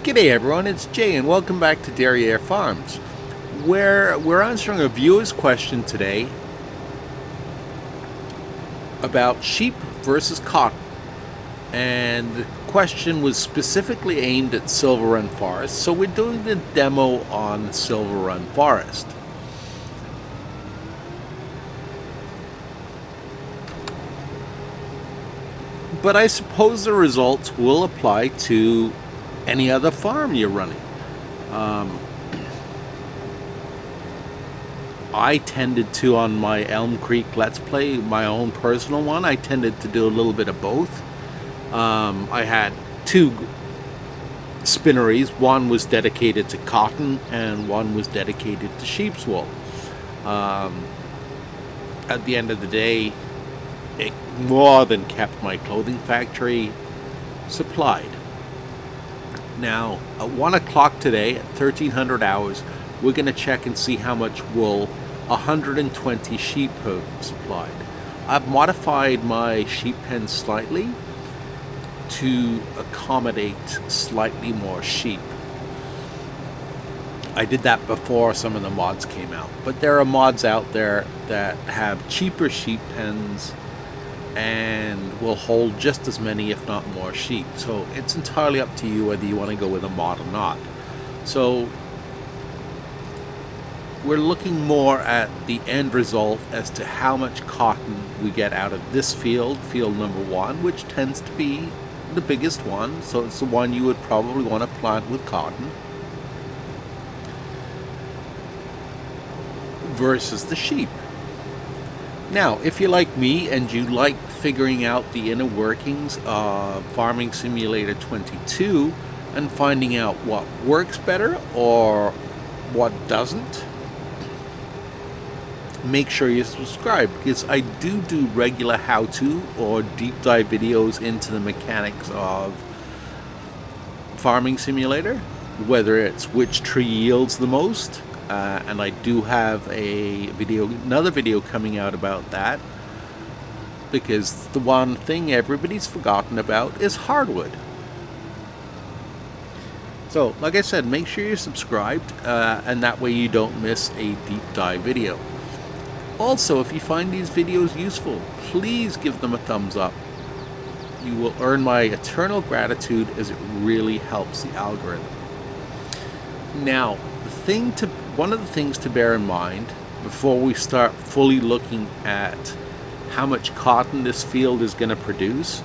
G'day everyone, it's Jay and welcome back to Derriere Farms, where we're answering a viewer's question today about sheep versus cotton. And the question was specifically aimed at Silverrun Forest, so we're doing the demo on Silverrun Forest. But I suppose the results will apply to any other farm you're running. I tended to, on my Elm Creek Let's Play, my own personal one, I tended to do a little bit of both. I had two spinneries. One was dedicated to cotton and one was dedicated to sheep's wool. At the end of the day, it more than kept my clothing factory supplied. Now, at 1 o'clock today, at 1300 hours, we're going to check and see how much wool 120 sheep have supplied. I've modified my sheep pen slightly to accommodate slightly more sheep. I did that before some of the mods came out, but there are mods out there that have cheaper sheep pens and will hold just as many, if not more, sheep. So it's entirely up to you whether you want to go with a mod or not. So we're looking more at the end result as to how much cotton we get out of this field number one, which tends to be the biggest one, so it's the one you would probably want to plant with cotton, versus the sheep. Now, if you're like me and you like figuring out the inner workings of Farming Simulator 22 and finding out what works better or what doesn't, make sure you subscribe, because I do regular how-to or deep dive videos into the mechanics of Farming Simulator, whether it's which tree yields the most. And I do have another video coming out about that, because the one thing everybody's forgotten about is hardwood. So, like I said, make sure you're subscribed, and that way you don't miss a deep dive video. Also, if you find these videos useful, please give them a thumbs up. You will earn my eternal gratitude, as it really helps the algorithm. Now, one of the things to bear in mind before we start fully looking at how much cotton this field is going to produce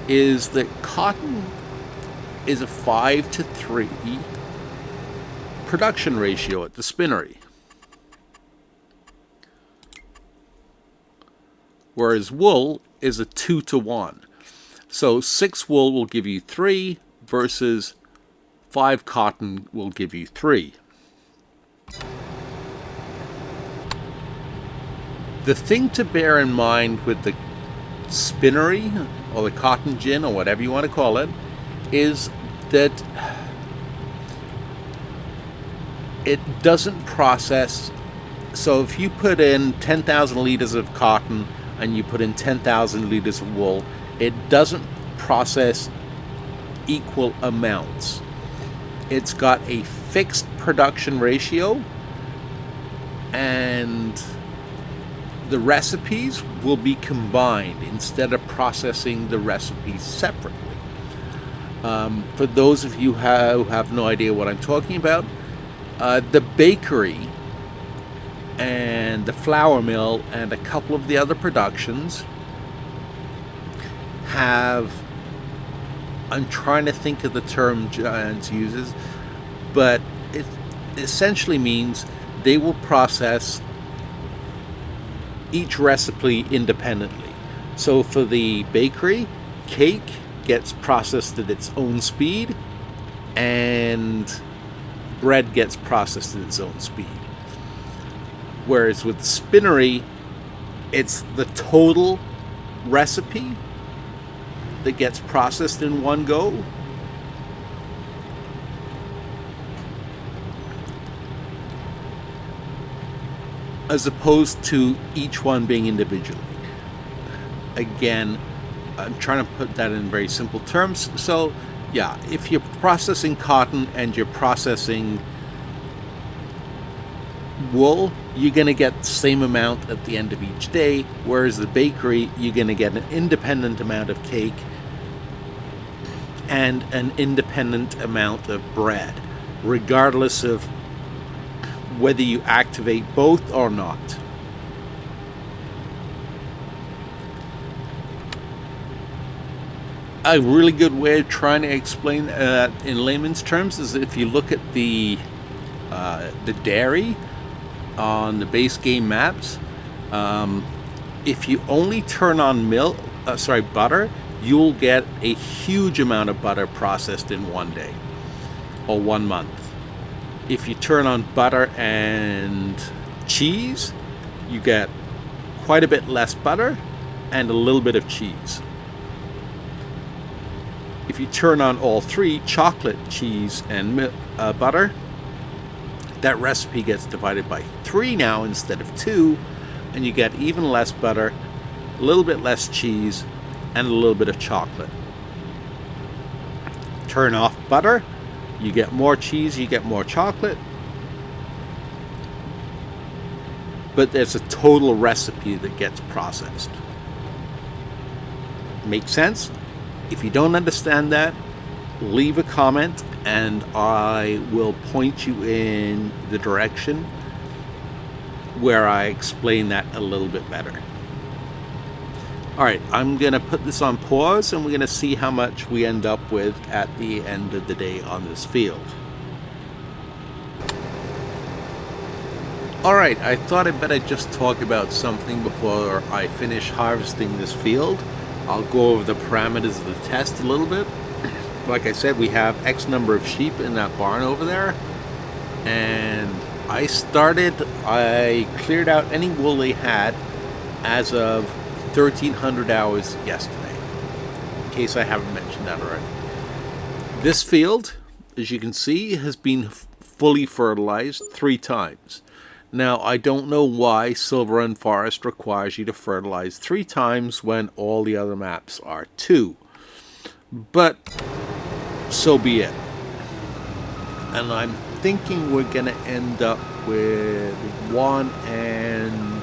is that cotton is a 5-to-3 production ratio at the spinnery, whereas wool is a 2-to-1. So 6 wool will give you 3 versus 5 cotton will give you 3. The thing to bear in mind with the spinnery, or the cotton gin, or whatever you want to call it, is that it doesn't process. So if you put in 10,000 liters of cotton and you put in 10,000 liters of wool, it doesn't process equal amounts. It's got a fixed production ratio, and the recipes will be combined instead of processing the recipes separately. For those of you who have no idea what I'm talking about, the bakery and the flour mill and a couple of the other productions have, I'm trying to think of the term Giants uses, but it essentially means they will process each recipe independently. So for the bakery, cake gets processed at its own speed and bread gets processed at its own speed. Whereas with the spinnery, it's the total recipe that gets processed in one go. As opposed to each one being individually. Again, I'm trying to put that in very simple terms. So Yeah, if you're processing cotton and you're processing wool, you're going to get the same amount at the end of each day, whereas the bakery, you're going to get an independent amount of cake and an independent amount of bread, regardless of whether you activate both or not. A really good way of trying to explain that in layman's terms is if you look at the dairy on the base game maps. If you only turn on butter, you'll get a huge amount of butter processed in one day or 1 month. If you turn on butter and cheese, you get quite a bit less butter and a little bit of cheese. If you turn on all three, chocolate, cheese, and butter, that recipe gets divided by 3 now instead of 2, and you get even less butter, a little bit less cheese, and a little bit of chocolate. Turn off butter, you get more cheese, you get more chocolate, but there's a total recipe that gets processed. Make sense? If you don't understand that, leave a comment and I will point you in the direction where I explain that a little bit better. Alright, I'm going to put this on pause and we're going to see how much we end up with at the end of the day on this field. Alright, I thought I'd better just talk about something before I finish harvesting this field. I'll go over the parameters of the test a little bit. Like I said, we have X number of sheep in that barn over there. And I cleared out any wool they had as of 1300 hours yesterday. In case I haven't mentioned that already. This field, as you can see, has been fully fertilized 3 times. Now, I don't know why Silverrun Forest requires you to fertilize 3 times when all the other maps are 2. But so be it. And I'm thinking we're going to end up with 1 and...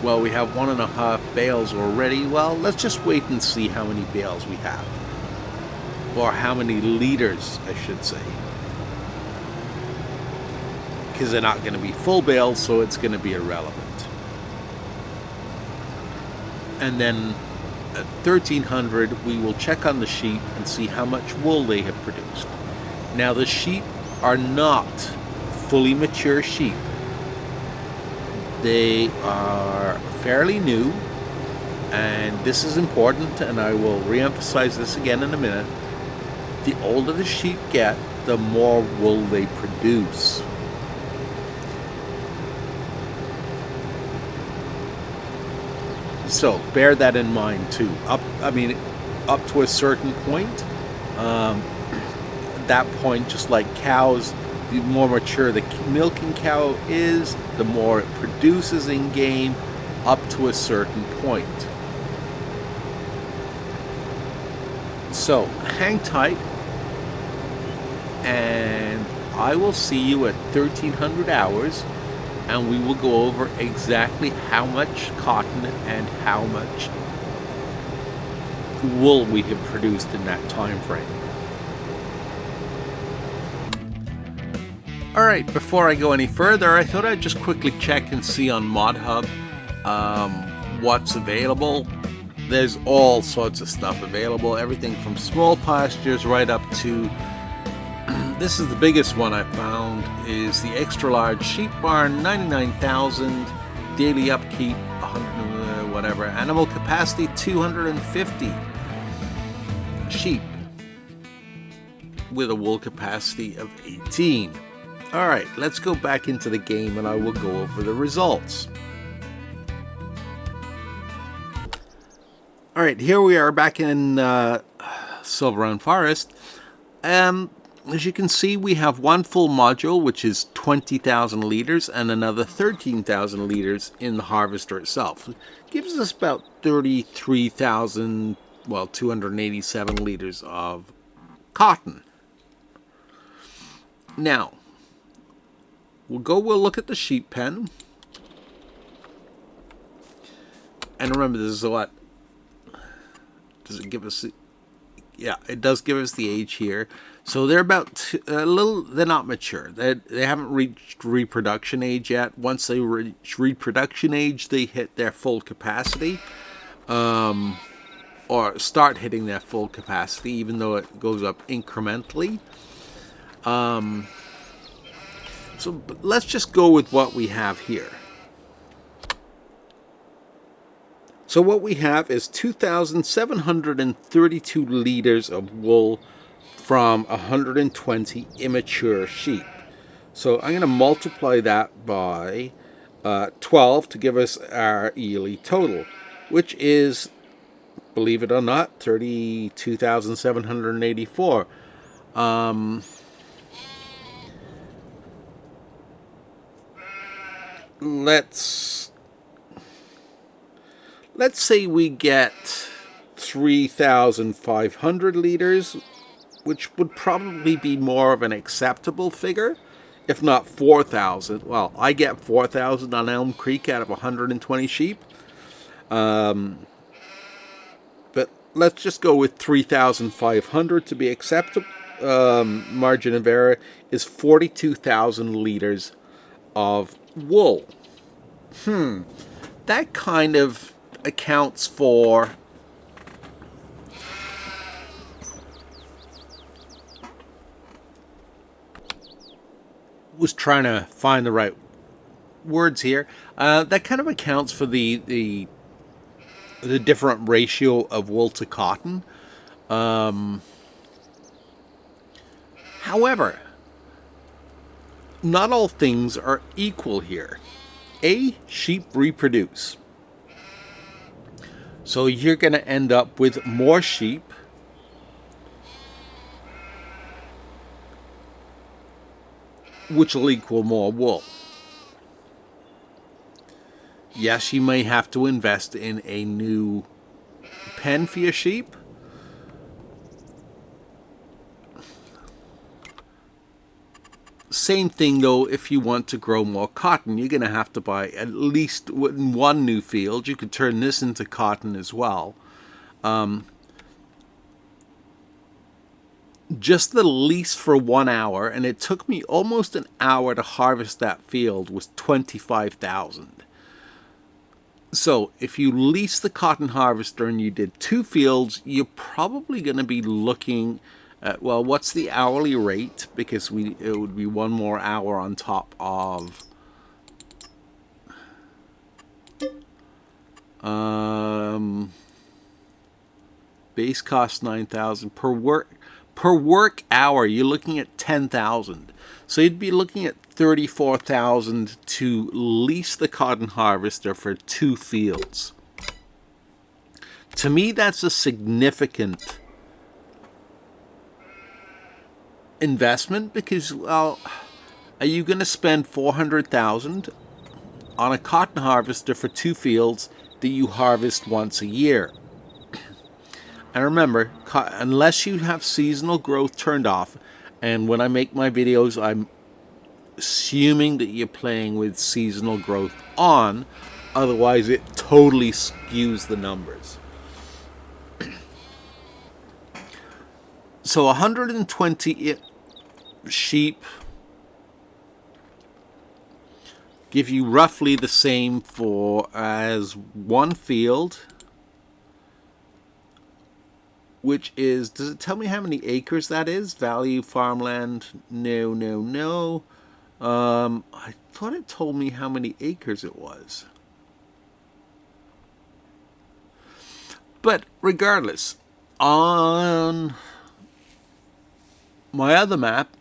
well, we have 1.5 bales already. Well, let's just wait and see how many bales we have. Or how many liters, I should say. Because they're not going to be full bales, so it's going to be irrelevant. And then at 1300, we will check on the sheep and see how much wool they have produced. Now, the sheep are not fully mature sheep. They are fairly new, and this is important, and I will re-emphasize this again in a minute. The older the sheep get, the more wool they produce. So bear that in mind too. Up to a certain point. At that point, just like cows, the more mature the milking cow is, the more it produces in game, up to a certain point. So hang tight, and I will see you at 1300 hours. And we will go over exactly how much cotton and how much wool we have produced in that time frame. Alright, before I go any further, I thought I'd just quickly check and see on ModHub what's available. There's all sorts of stuff available, everything from small pastures right up to... this is the biggest one I found, is the extra large sheep barn, 99,000, daily upkeep 100 whatever, animal capacity 250 sheep with a wool capacity of 18. Alright, let's go back into the game and I will go over the results. Alright, here we are back in Silverrun Forest. As you can see, we have one full module, which is 20,000 liters, and another 13,000 liters in the harvester itself. It gives us about 33,000, well, 287 liters of cotton. Now, we'll look at the sheep pen. And remember, this is what does it give us? Yeah, it does give us the age here. So they're about they're not mature. They haven't reached reproduction age yet. Once they reach reproduction age, they hit their full capacity, or start hitting their full capacity, even though it goes up incrementally. So let's just go with what we have here. So what we have is 2,732 liters of wool from 120 immature sheep. So I'm going to multiply that by 12 to give us our yearly total, which is, believe it or not, 32,784. Let's say we get 3,500 liters, which would probably be more of an acceptable figure, if not 4,000. Well, I get 4,000 on Elm Creek out of 120 sheep. But let's just go with 3,500 to be acceptable. Margin of error is 42,000 liters of wool. That kind of accounts for was trying to find the right words here. That kind of accounts for the different ratio of wool to cotton. However, not all things are equal here. Sheep reproduce. So you're going to end up with more sheep, which will equal more wool. Yes, you may have to invest in a new pen for your sheep. Same thing though, if you want to grow more cotton, you're going to have to buy at least one new field. You could turn this into cotton as well. Just the lease for 1 hour, and it took me almost an hour to harvest that field, was 25,000. So if you lease the cotton harvester and you did 2 fields, you're probably going to be looking at, well, what's the hourly rate? Because it would be 1 more hour on top of base cost 9,000 per work hour. You're looking at 10,000. So you'd be looking at 34,000 to lease the cotton harvester for 2 fields. To me, that's a significant investment, because, well, are you going to spend 400,000 on a cotton harvester for 2 fields that you harvest once a year? And remember, unless you have seasonal growth turned off, and when I make my videos, I'm assuming that you're playing with seasonal growth on, otherwise it totally skews the numbers. So 120 sheep give you roughly the same as 1 field, which is, does it tell me how many acres that is? Value farmland? No. I thought it told me how many acres it was. But regardless, on my other map,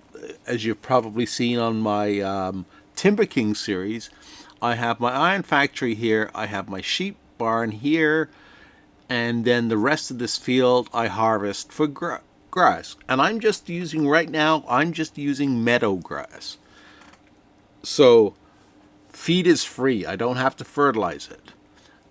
as you've probably seen on my Timber King series, I have my iron factory here, I have my sheep barn here, and then the rest of this field I harvest for grass. And I'm just using meadow grass. So feed is free. I don't have to fertilize it.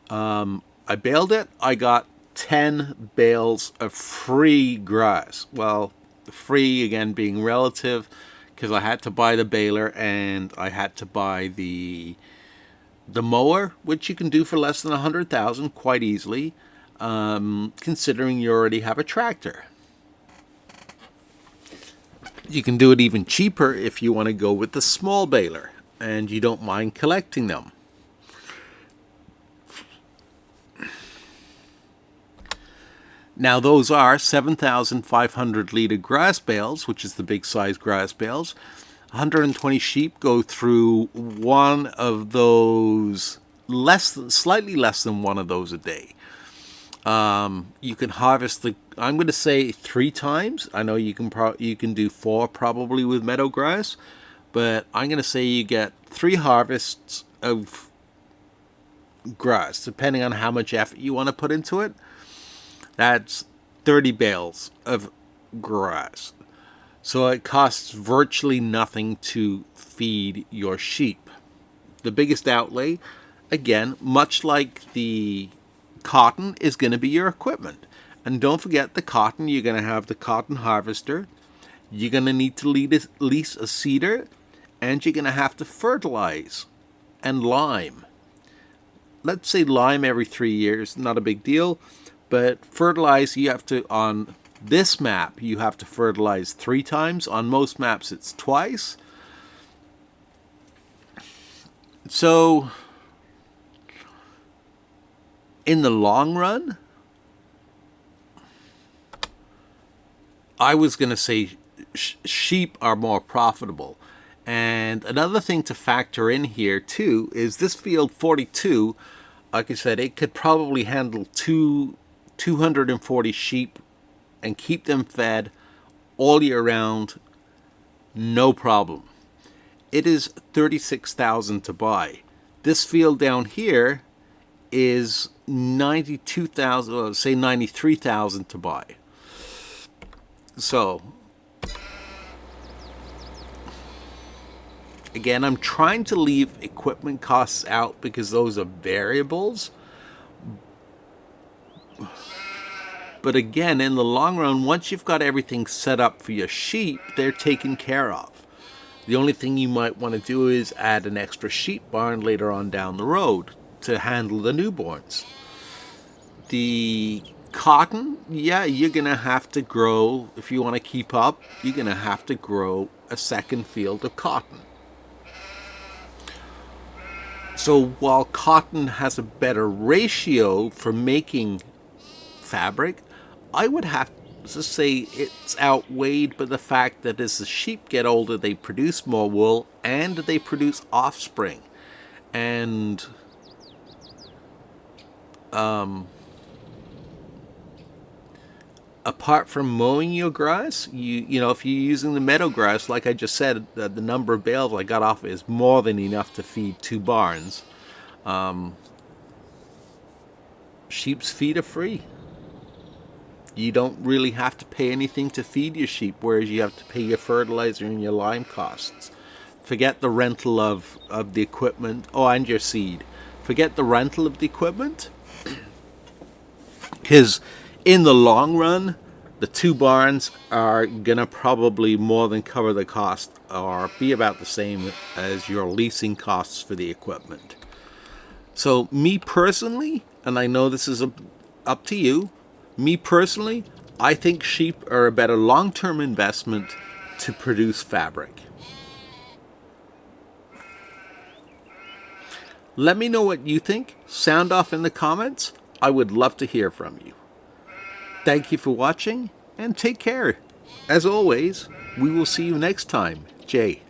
I baled it. I got 10 bales of free grass. Well, free, again being relative, because I had to buy the baler and I had to buy the mower, which you can do for less than 100,000 quite easily, considering you already have a tractor. You can do it even cheaper if you want to go with the small baler and you don't mind collecting them. Now those are 7,500 liter grass bales, which is the big size grass bales. 120 sheep go through one of those, slightly less than one of those a day. You can harvest I'm going to say 3 times. I know you can do 4 probably with meadow grass, but I'm going to say you get 3 harvests of grass, depending on how much effort you want to put into it. That's 30 bales of grass. So it costs virtually nothing to feed your sheep. The biggest outlay, again, much like the cotton, is going to be your equipment. And don't forget the cotton, you're going to have the cotton harvester. You're going to need to lease a seeder, and you're going to have to fertilize and lime. Let's say lime every 3 years, not a big deal. But fertilize, you have to, on this map, you have to fertilize 3 times. On most maps, it's twice. So, in the long run, I was going to say sheep are more profitable. And another thing to factor in here, too, is this field 42, like I said, it could probably handle 240 sheep and keep them fed all year round, no problem. It is 36,000 to buy. This field down here is 92,000, say 93,000 to buy. So again, I'm trying to leave equipment costs out because those are variables. But again, in the long run, once you've got everything set up for your sheep, they're taken care of. The only thing you might want to do is add an extra sheep barn later on down the road to handle the newborns. The cotton, yeah, you're going to have to grow, if you want to keep up, you're going to have to grow a second field of cotton. So while cotton has a better ratio for making fabric, I would have to say it's outweighed by the fact that as the sheep get older, they produce more wool and they produce offspring. And apart from mowing your grass, you know, if you're using the meadow grass, like I just said, the number of bales I got off is more than enough to feed 2 barns. Sheep's feed are free. You don't really have to pay anything to feed your sheep, whereas you have to pay your fertilizer and your lime costs. Forget the rental of the equipment. Oh, and your seed. Forget the rental of the equipment. Because in the long run, the 2 barns are going to probably more than cover the cost, or be about the same as your leasing costs for the equipment. So me personally, and I know this is up to you, me personally, I think sheep are a better long-term investment to produce fabric. Let me know what you think. Sound off in the comments. I would love to hear from you. Thank you for watching, and take care. As always, we will see you next time. Jay.